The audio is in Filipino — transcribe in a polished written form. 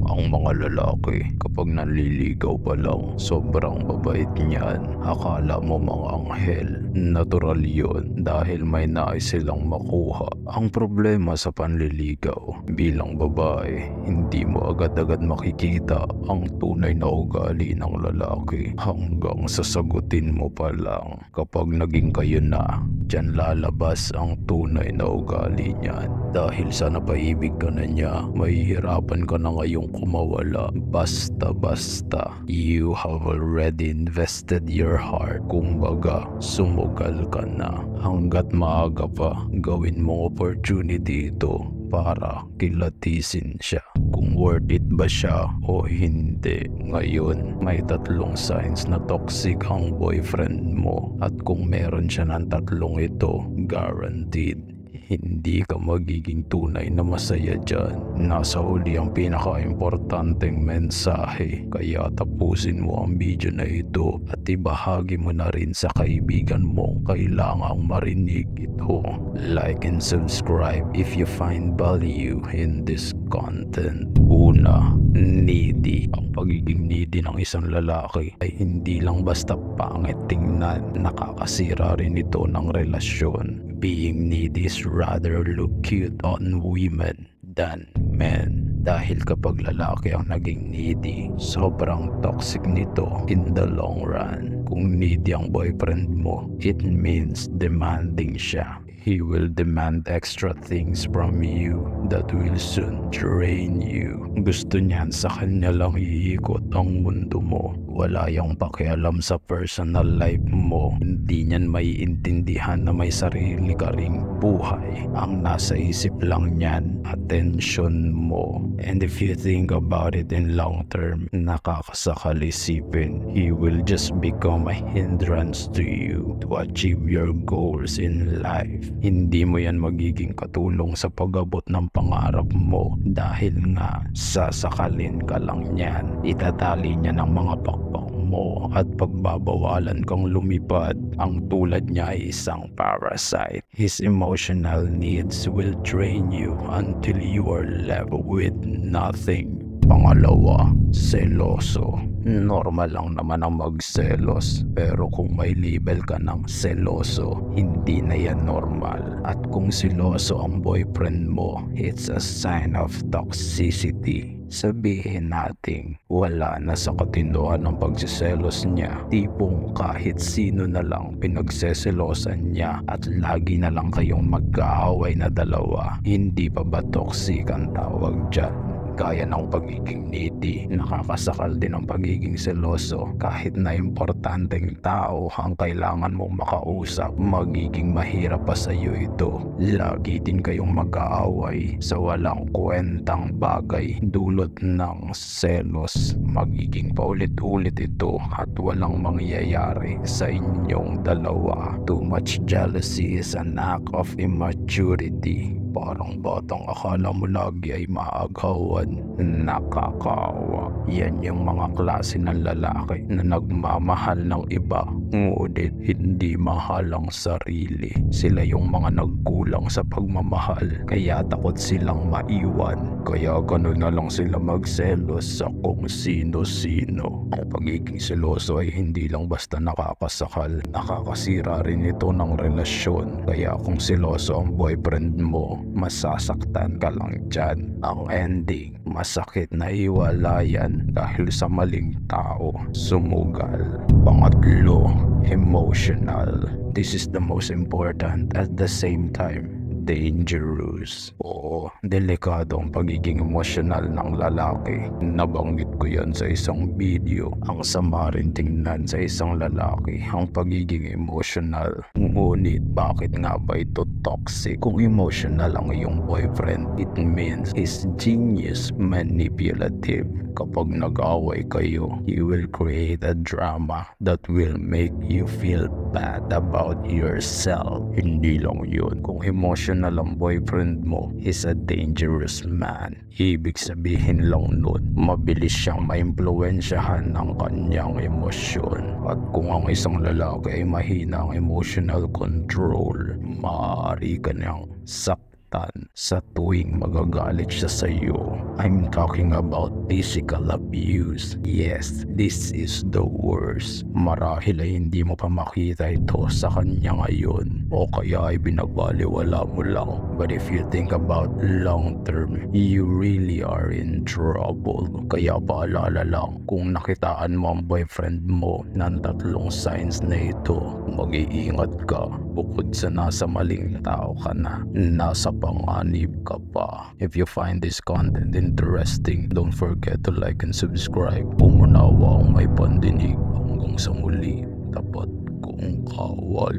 ang mga lalaki kapag nanliligaw pa lang, sobrang babait niyan. Akala mo mga anghel. Natural yun dahil may nais silang makuha. Ang problema sa panliligaw, bilang babae, hindi mo agad-agad makikita ang tunay na ugali ng lalaki hanggang sasagutin mo pa lang. Kapag naging kayo na, diyan lalabas ang tunay na ugali niyan. Dahil sa napaibig ka na niya, mahihirapan ka na ngayong kumawala basta-basta. You have already invested your heart. Kumbaga, sumugal ka na. Hanggat maaga pa, gawin mong opportunity ito para kilatisin siya kung worth it ba siya o hindi. Ngayon, may 3 signs na toxic ang boyfriend mo, at kung meron siya ng 3 ito, guaranteed hindi ka magiging tunay na masaya dyan. Nasa huli ang pinaka-importanteng mensahe, kaya tapusin mo ang video na ito at ibahagi mo na rin sa kaibigan mong kailangang marinig ito. Like and subscribe if you find value in this content. Una, needy. Ang pagiging needy ng isang lalaki ay hindi lang basta pangit tingnan, nakakasira rin ito ng relasyon. Being needy is rather look cute on women than men. Dahil kapag lalaki ang naging needy, sobrang toxic nito in the long run. Kung needy ang boyfriend mo, it means demanding siya. He will demand extra things from you that will soon drain you. Gusto niyan sa kanya lang iikot ang mundo mo. Wala yang pakialam sa personal life mo. Hindi niyan maiintindihan na may sarili ka ring buhay. Ang nasa isip lang niyan, attention mo. And if you think about it in long term, nakakasakal isipin, he will just become a hindrance to you to achieve your goals in life. Hindi mo yan magiging katulong sa pag-abot ng pangarap mo dahil nga sasakalin ka lang niyan. Itatali niya ng mga pakpak mo at pagbabawalan kang lumipad. Ang tulad niya ay isang parasite. His emotional needs will drain you until you are left with nothing. Pangalawa, seloso. Normal lang naman ang magselos, pero kung may label ka ng seloso, hindi na yan normal. At kung seloso ang boyfriend mo, it's a sign of toxicity. Sabihin nating wala na sa katinuan ng pagsiselos niya, tipong kahit sino na lang pinagseselosan niya at lagi na lang kayong magkaaway na dalawa. Hindi pa ba toxic ang tawag dyan? Gaya ng pagiging needy, nakakasakal din ang pagiging seloso. Kahit na importanteng tao ang kailangan mong makausap, magiging mahirap pa sa iyo ito. Lagi din kayong mag-aaway sa walang kwentang bagay dulot ng selos. Magiging paulit-ulit ito at walang mangyayari sa inyong dalawa. Too much jealousy is an act of immaturity. Parang batang akala mo lagi ay maagawan. Nakakaawa. Yan yung mga klase ng lalaki na nagmamahal ng iba, ngunit hindi mahal ang sarili. Sila yung mga nagkulang sa pagmamahal, kaya takot silang maiwan. Kaya gano'n na lang sila magselos sa kung sino-sino. Ang pagiging seloso ay hindi lang basta nakakasakal, nakakasira rin ito ng relasyon. Kaya kung seloso ang boyfriend mo, masasaktan ka lang dyan. Ang ending, masakit na iwalayan dahil sa maling tao. Sumugal. Pangatlo, emotional. This is the most important at the same time dangerous. Oo, delikado ang pagiging emosyonal ng lalaki. Nabanggit ko yan sa isang video. Ang sama rin tingnan sa isang lalaki ang pagiging emosyonal. Ngunit bakit nga ba ito toxic? Kung emotional ang iyong boyfriend, it means he's genius manipulative. Kapag nag-away kayo, he will create a drama that will make you feel bad about yourself. Hindi lang yun. Kung emotional ang boyfriend mo, he's a dangerous man. Ibig sabihin lang nun, mabilis siyang maimpluwensyahan ng kanyang emosyon. At kung ang isang lalaki ay mahina ang emotional control, maaari ka niyang saktan masasaktan sa tuwing magagalit siya sa iyo. I'm talking about physical abuse. Yes, this is the worst. Marahil ay hindi mo pa makita ito sa kanya ngayon o kaya ay binabaliwala mo lang. But if you think about long term, you really are in trouble. Kaya paalala lang, kung nakitaan mo ang boyfriend mo ng 3 signs na ito, mag-iingat ka. Bukod sa nasa maling tao ka na, nasa panganib ka pa. If you find this content interesting, don't forget to like and subscribe. Umunawa ang may pandinig. Hanggang sa muli, tapat kong kawal.